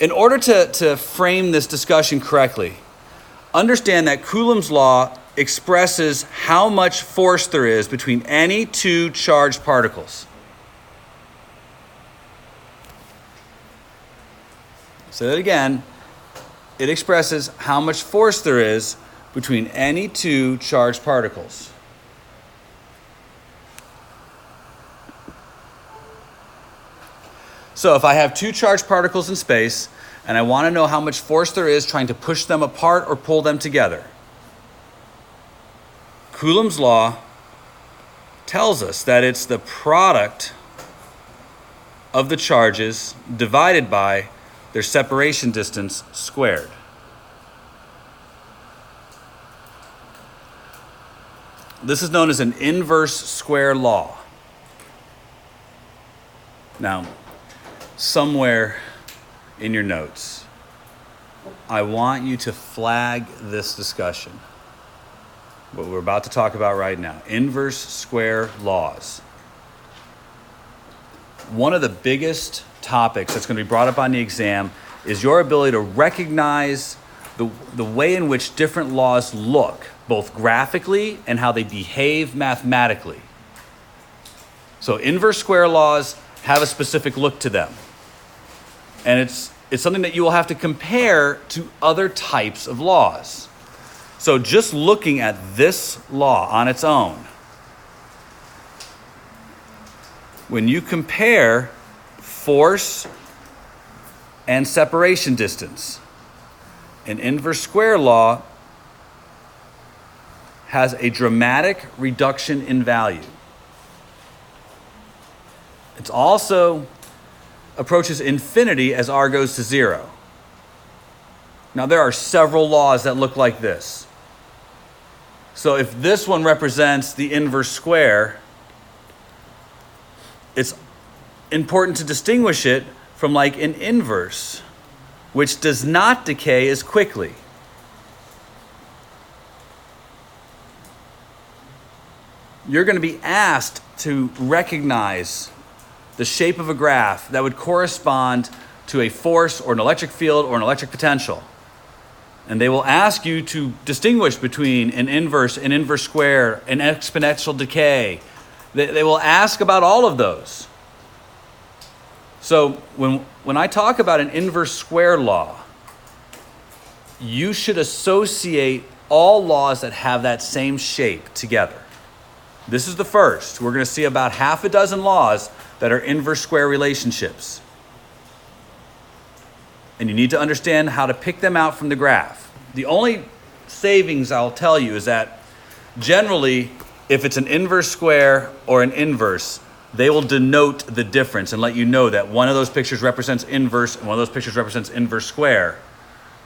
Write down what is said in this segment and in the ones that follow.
in order to frame this discussion correctly, understand that Coulombs Law expresses how much force there is between any two charged particles. Say that again. It expresses how much force there is between any two charged particles. So if I have two charged particles in space, and I want to know how much force there is trying to push them apart or pull them together, Coulombs Law tells us that it's the product of the charges divided by their separation distance squared. This is known as an inverse square law. Now, somewhere in your notes, I want you to flag this discussion, what we're about to talk about right now, inverse square laws. One of the biggest topics that's going to be brought up on the exam is your ability to recognize the way in which different laws look, both graphically and how they behave mathematically. So inverse square laws have a specific look to them. And it's something that you will have to compare to other types of laws. So just looking at this law on its own, when you compare force and separation distance, an inverse square law has a dramatic reduction in value. It also approaches infinity as r goes to 0. Now there are several laws that look like this. So if this one represents the inverse square, it's important to distinguish it from like an inverse, which does not decay as quickly. You're going to be asked to recognize the shape of a graph that would correspond to a force or an electric field or an electric potential. And they will ask you to distinguish between an inverse square, an exponential decay. They will ask about all of those. So when I talk about an inverse square law, you should associate all laws that have that same shape together. This is the first. We're going to see about half a dozen laws that are inverse square relationships. And you need to understand how to pick them out from the graph. The only savings I'll tell you is that generally, if it's an inverse square or an inverse, they will denote the difference and let you know that one of those pictures represents inverse and one of those pictures represents inverse square.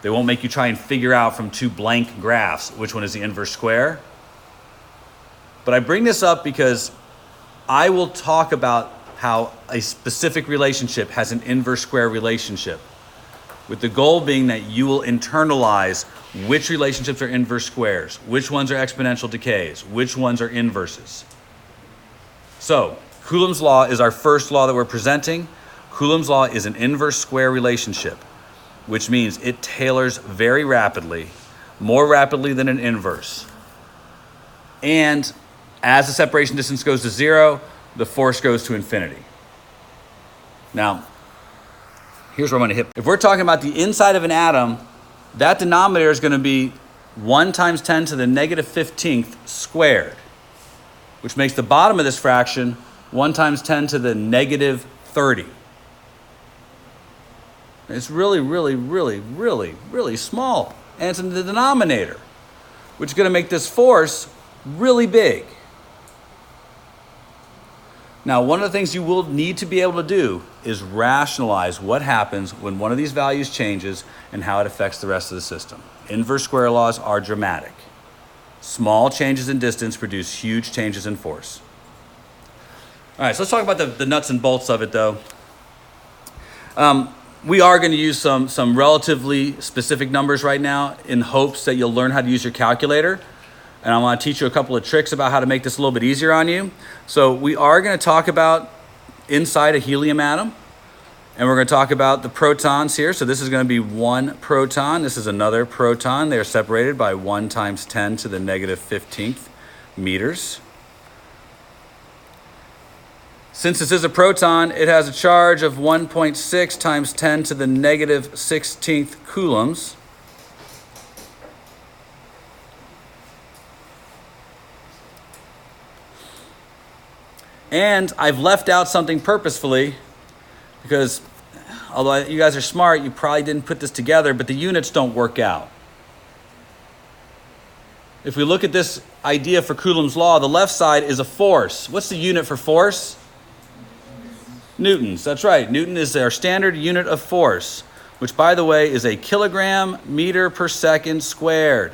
They won't make you try and figure out from two blank graphs which one is the inverse square. But I bring this up because I will talk about how a specific relationship has an inverse square relationship, with the goal being that you will internalize which relationships are inverse squares, which ones are exponential decays, which ones are inverses. So, Coulombs Law is our first law that we're presenting. Coulombs Law is an inverse square relationship, which means it tailors very rapidly, more rapidly than an inverse. And as the separation distance goes to 0, the force goes to infinity. Now, here's where I'm going to hit. If we're talking about the inside of an atom, that denominator is going to be 1 times 10 to the negative 15th squared, which makes the bottom of this fraction 1 times 10 to the negative 30. It's really, really, really, really, really small. And it's in the denominator, which is going to make this force really big. Now, one of the things you will need to be able to do is rationalize what happens when one of these values changes and how it affects the rest of the system. Inverse square laws are dramatic. Small changes in distance produce huge changes in force. All right, so let's talk about the nuts and bolts of it, though. We are going to use some relatively specific numbers right now in hopes that you'll learn how to use your calculator. And I want to teach you a couple of tricks about how to make this a little bit easier on you. So we are going to talk about inside a helium atom. And we're going to talk about the protons here. So this is going to be one proton. This is another proton. They are separated by 1 times 10 to the negative 15th meters. Since this is a proton, it has a charge of 1.6 times 10 to the negative 16th coulombs. And I've left out something purposefully because although you guys are smart, you probably didn't put this together, but the units don't work out. If we look at this idea for Coulombs Law, the left side is a force. What's the unit for force? Newtons. That's right. Newton is our standard unit of force, which, by the way, is a kilogram meter per second squared.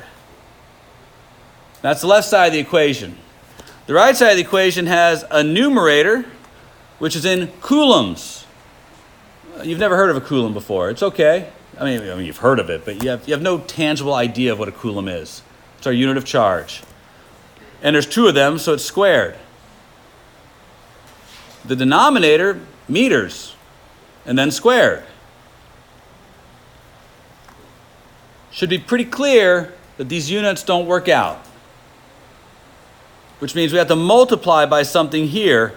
That's the left side of the equation. The right side of the equation has a numerator, which is in coulombs. You've never heard of a coulomb before. It's okay. I mean, you've heard of it, but you have no tangible idea of what a coulomb is. It's our unit of charge. And there's 2 of them, so it's squared. The denominator, meters, and then squared. Should be pretty clear that these units don't work out, which means we have to multiply by something here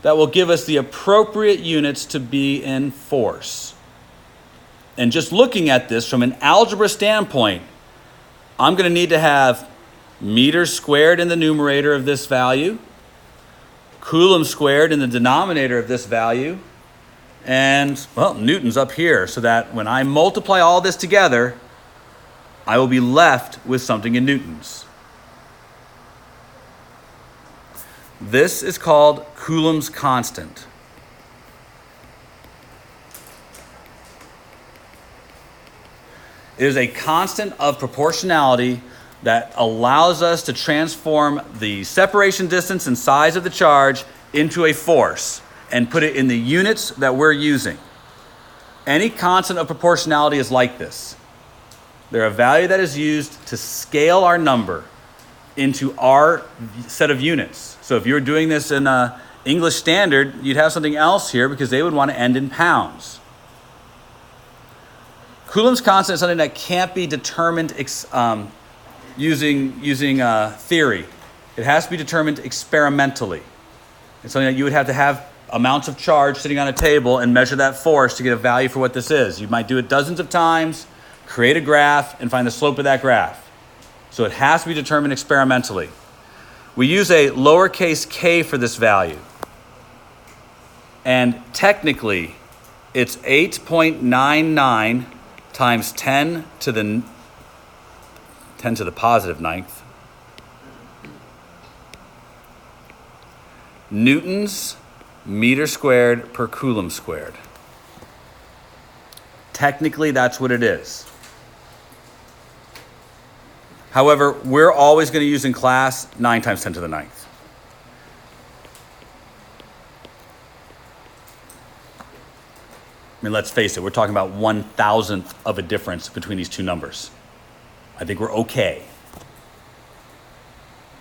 that will give us the appropriate units to be in force. And just looking at this from an algebra standpoint, I'm going to need to have meters squared in the numerator of this value, Coulomb squared in the denominator of this value, and, well, Newton's up here, so that when I multiply all this together, I will be left with something in Newtons. This is called Coulomb's constant. It is a constant of proportionality that allows us to transform the separation distance and size of the charge into a force and put it in the units that we're using. Any constant of proportionality is like this. They're a value that is used to scale our number into our set of units. So if you were doing this in English Standard, you'd have something else here because they would want to end in pounds. Coulomb's constant is something that can't be determined using theory. It has to be determined experimentally. It's something that you would have to have amounts of charge sitting on a table and measure that force to get a value for what this is. You might do it dozens of times, create a graph, and find the slope of that graph. So it has to be determined experimentally. We use a lowercase k for this value. And technically, it's 8.99 times 10 to the positive ninth newtons meter squared per coulomb squared. Technically, that's what it is. However, we're always going to use in class 9 times 10 to the ninth. I mean, let's face it, we're talking about 1,000th of a difference between these two numbers. I think we're okay.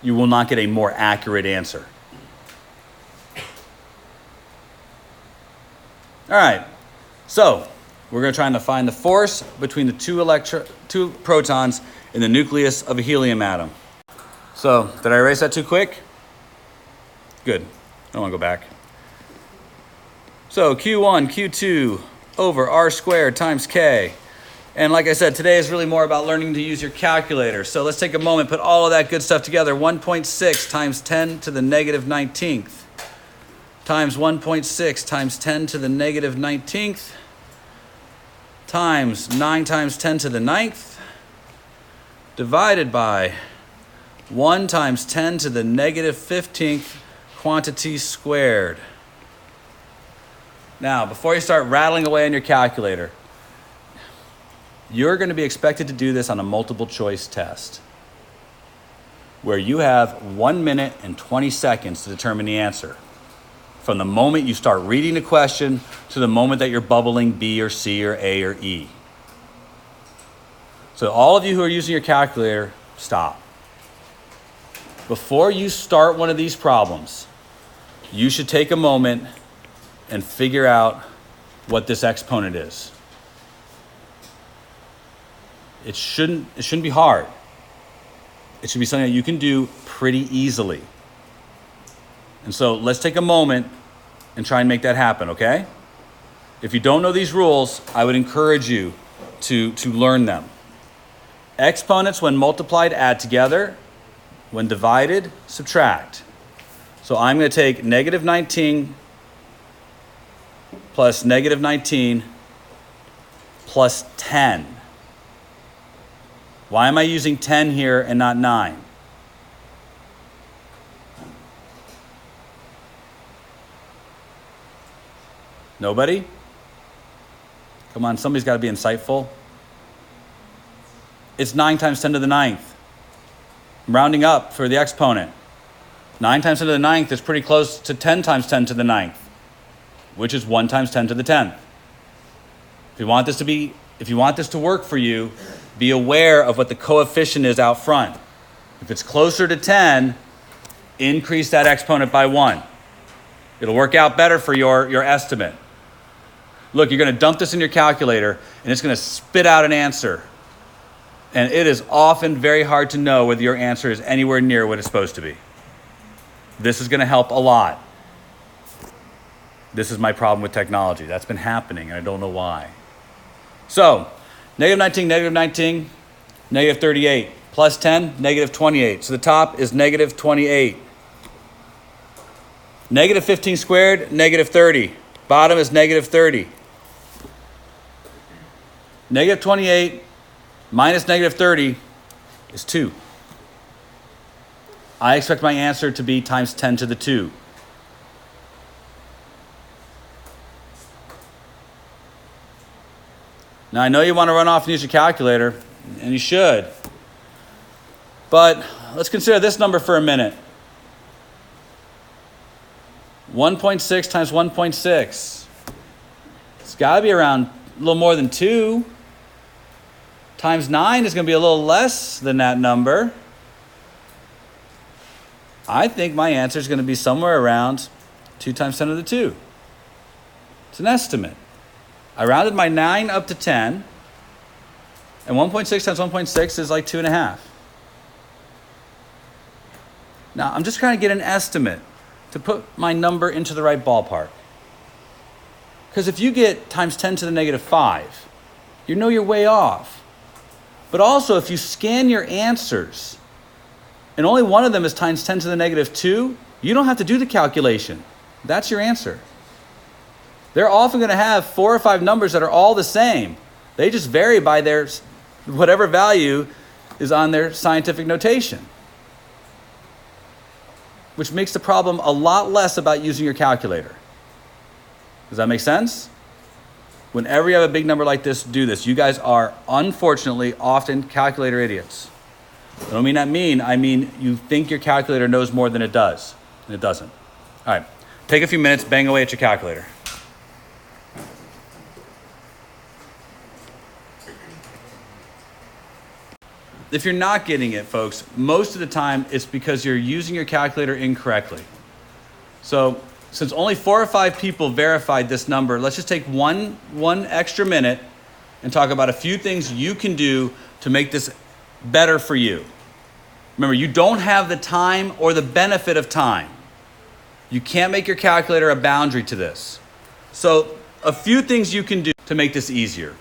You will not get a more accurate answer. All right, so we're going to try to find the force between the two protons in the nucleus of a helium atom. So, did I erase that too quick? Good. I don't want to go back. So, Q1, Q2 over R squared times K. And like I said, today is really more about learning to use your calculator. So let's take a moment, put all of that good stuff together. 1.6 times 10 to the negative 19th times 1.6 times 10 to the negative 19th times 9 times 10 to the 9th divided by 1 times 10 to the negative 15th quantity squared. Now, before you start rattling away on your calculator, you're going to be expected to do this on a multiple choice test where you have 1 minute and 20 seconds to determine the answer. From the moment you start reading the question to the moment that you're bubbling B or C or A or E. So all of you who are using your calculator, stop. Before you start one of these problems, you should take a moment and figure out what this exponent is. It shouldn't be hard. It should be something that you can do pretty easily. And so let's take a moment and try and make that happen, okay? If you don't know these rules, I would encourage you to learn them. Exponents, when multiplied, add together. When divided, subtract. So I'm going to take negative 19 plus negative 19 plus 10. Why am I using 10 here and not 9? Nobody? Come on, somebody's got to be insightful. It's 9 times 10 to the 9th. I'm rounding up for the exponent. 9 times 10 to the 9th is pretty close to 10 times 10 to the 9th, which is 1 times 10 to the 10th. If you want this to work for you, be aware of what the coefficient is out front. If it's closer to 10, increase that exponent by 1. It'll work out better for your estimate. Look, you're going to dump this in your calculator, and it's going to spit out an answer. And it is often very hard to know whether your answer is anywhere near what it's supposed to be. This is going to help a lot. This is my problem with technology. That's been happening, and I don't know why. So, negative 19, negative 38. Plus 10, negative 28. So the top is negative 28. Negative 15 squared, negative 30. Bottom is negative 30. Negative 28 minus negative 30 is 2. I expect my answer to be times 10 to the 2. Now, I know you want to run off and use your calculator, and you should. But let's consider this number for a minute. 1.6 times 1.6. It's got to be around a little more than 2. Times 9 is going to be a little less than that number. I think my answer is going to be somewhere around 2 times 10 to the 2. It's an estimate. I rounded my 9 up to 10, and 1.6 times 1.6 is like 2.5. Now, I'm just trying to get an estimate to put my number into the right ballpark. Because if you get times 10 to the negative 5, you know you're way off. But also, if you scan your answers, and only one of them is times 10 to the negative 2, you don't have to do the calculation. That's your answer. They're often going to have 4 or 5 numbers that are all the same. They just vary by their whatever value is on their scientific notation, which makes the problem a lot less about using your calculator. Does that make sense? Whenever you have a big number like this, do this. You guys are, unfortunately, often calculator idiots. I don't mean that mean. I mean you think your calculator knows more than it does, and it doesn't. All right, take a few minutes, bang away at your calculator. If you're not getting it, folks, most of the time it's because you're using your calculator incorrectly. So since only 4 or 5 people verified this number, let's just take one extra minute and talk about a few things you can do to make this better for you. Remember, you don't have the time or the benefit of time. You can't make your calculator a boundary to this. So a few things you can do to make this easier.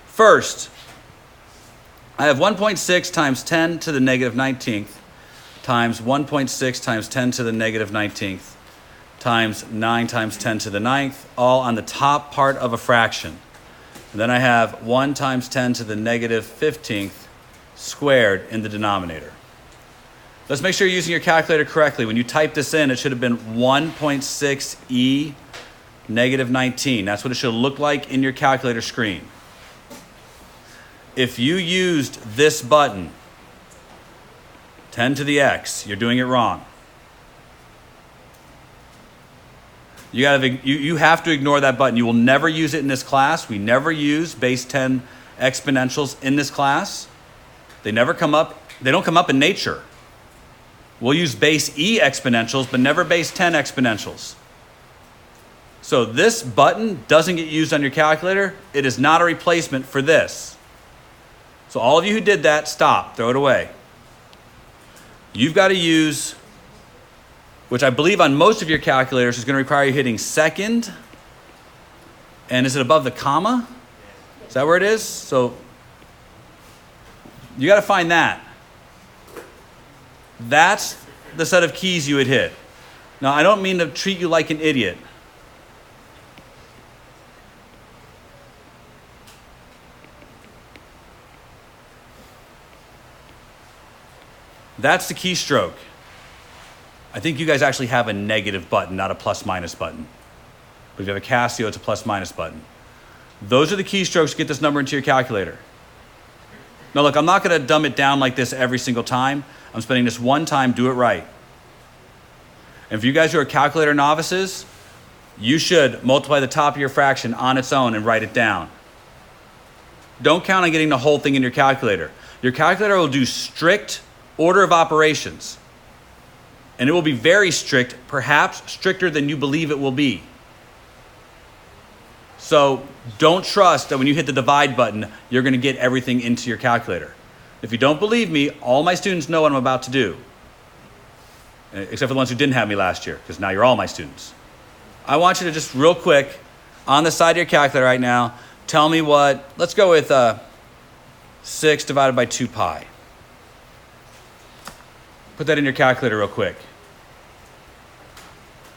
First, I have 1.6 times 10 to the negative 19th times 1.6 times 10 to the negative 19th times 9 times 10 to the 9th, all on the top part of a fraction. And then I have 1 times 10 to the negative 15th squared in the denominator. Let's make sure you're using your calculator correctly. When you type this in, it should have been 1.6e negative 19. That's what it should look like in your calculator screen. If you used this button, 10 to the x, you're doing it wrong. You have to ignore that button. You will never use it in this class. We never use base 10 exponentials in this class. They never come up. They don't come up in nature. We'll use base e exponentials, but never base 10 exponentials. So this button doesn't get used on your calculator. It is not a replacement for this. So all of you who did that, stop, throw it away. You've got to use, which I believe on most of your calculators is going to require you hitting second. And is it above the comma? Is that where it is? So you got to find that. That's the set of keys you would hit. Now, I don't mean to treat you like an idiot. That's the keystroke. I think you guys actually have a negative button, not a plus minus button. But if you have a Casio, it's a plus minus button. Those are the keystrokes to get this number into your calculator. Now look, I'm not going to dumb it down like this every single time. I'm spending this one time, do it right. And for you guys who are calculator novices, you should multiply the top of your fraction on its own and write it down. Don't count on getting the whole thing in your calculator. Your calculator will do strict order of operations. And it will be very strict, perhaps stricter than you believe it will be. So don't trust that when you hit the divide button, you're going to get everything into your calculator. If you don't believe me, all my students know what I'm about to do. Except for the ones who didn't have me last year, because now you're all my students. I want you to just real quick, on the side of your calculator right now, tell me what, let's go with 6 divided by 2 pi. Put that in your calculator real quick.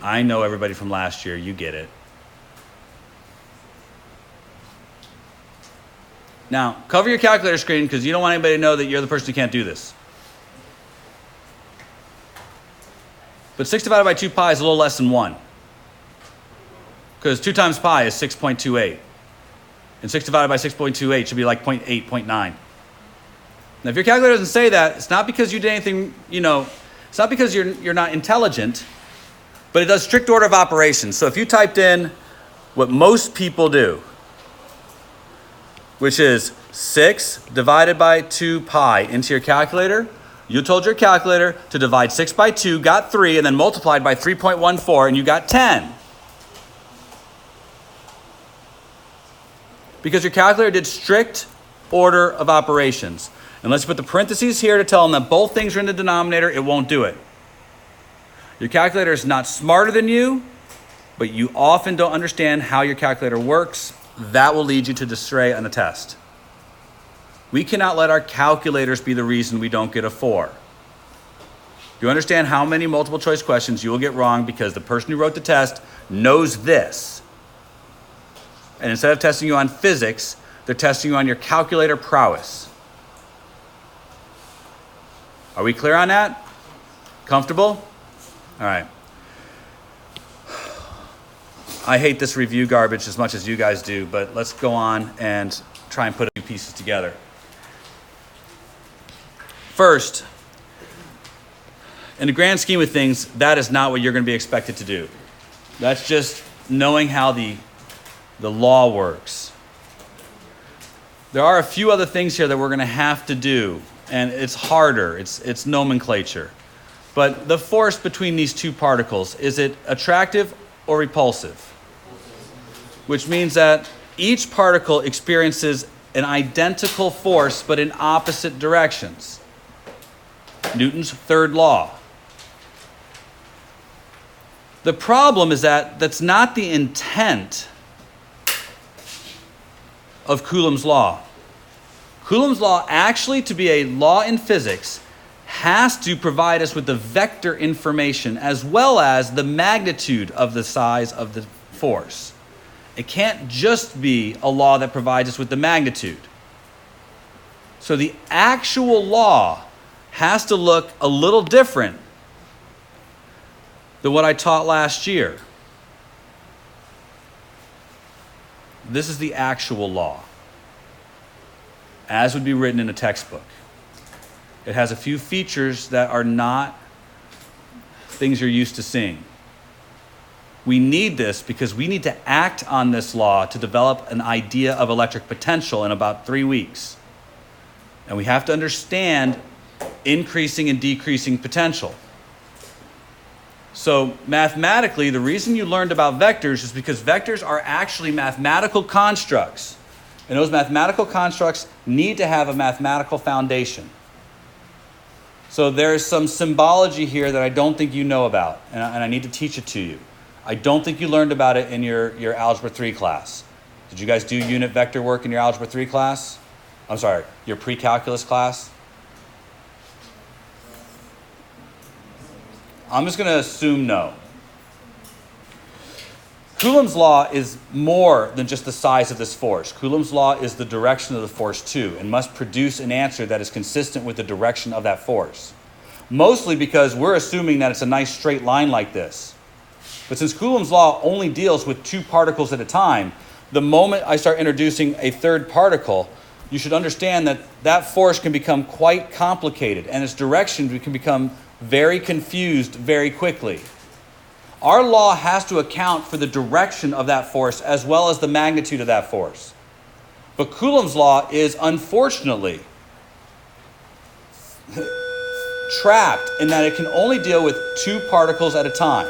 I know everybody from last year, you get it. Now, cover your calculator screen because you don't want anybody to know that you're the person who can't do this. But 6 divided by 2 pi is a little less than 1. Because 2 times pi is 6.28. And 6 divided by 6.28 should be like 0.8, 0.9. Now, if your calculator doesn't say that, it's not because you did anything, it's not because you're not intelligent, but it does strict order of operations. So if you typed in what most people do, which is 6 divided by 2 pi into your calculator, you told your calculator to divide 6 by 2, got 3, and then multiplied by 3.14, and you got 10. Because your calculator did strict order of operations. Unless you put the parentheses here to tell them that both things are in the denominator, it won't do it. Your calculator is not smarter than you, but you often don't understand how your calculator works. That will lead you to astray on the test. We cannot let our calculators be the reason we don't get a 4. You understand how many multiple choice questions you will get wrong because the person who wrote the test knows this. And instead of testing you on physics, they're testing you on your calculator prowess. Are we clear on that? Comfortable? All right. I hate this review garbage as much as you guys do, but let's go on and try and put a few pieces together. First, in the grand scheme of things, that is not what you're going to be expected to do. That's just knowing how the law works. There are a few other things here that we're going to have to do, and it's harder. It's nomenclature. But the force between these two particles, is it attractive or repulsive? Which means that each particle experiences an identical force but in opposite directions. Newton's third law. The problem is that that's not the intent of Coulombs Law. Coulombs Law, actually to be a law in physics, has to provide us with the vector information as well as the magnitude of the size of the force. It can't just be a law that provides us with the magnitude. So the actual law has to look a little different than what I taught last year. This is the actual law, as would be written in a textbook. It has a few features that are not things you're used to seeing. We need this because we need to act on this law to develop an idea of electric potential in about 3 weeks. And we have to understand increasing and decreasing potential. So mathematically, the reason you learned about vectors is because vectors are actually mathematical constructs. And those mathematical constructs need to have a mathematical foundation. So there's some symbology here that I don't think you know about, and I need to teach it to you. I don't think you learned about it in your Algebra 3 class. Did you guys do unit vector work in your Algebra 3 class? I'm sorry, your pre-calculus class? I'm just going to assume no. Coulombs law is more than just the size of this force. Coulombs law is the direction of the force too, and must produce an answer that is consistent with the direction of that force. Mostly because we're assuming that it's a nice straight line like this. But since Coulombs law only deals with two particles at a time, the moment I start introducing a third particle, you should understand that that force can become quite complicated, and its direction can become very confused very quickly. Our law has to account for the direction of that force as well as the magnitude of that force. But Coulombs law is unfortunately trapped in that it can only deal with two particles at a time.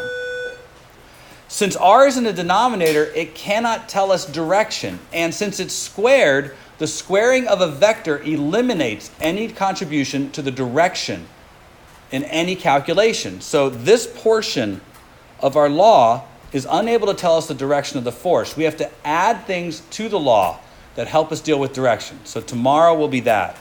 Since r is in the denominator, it cannot tell us direction. And since it's squared, the squaring of a vector eliminates any contribution to the direction in any calculation. So this portion of our law is unable to tell us the direction of the force. We have to add things to the law that help us deal with direction. So tomorrow will be that.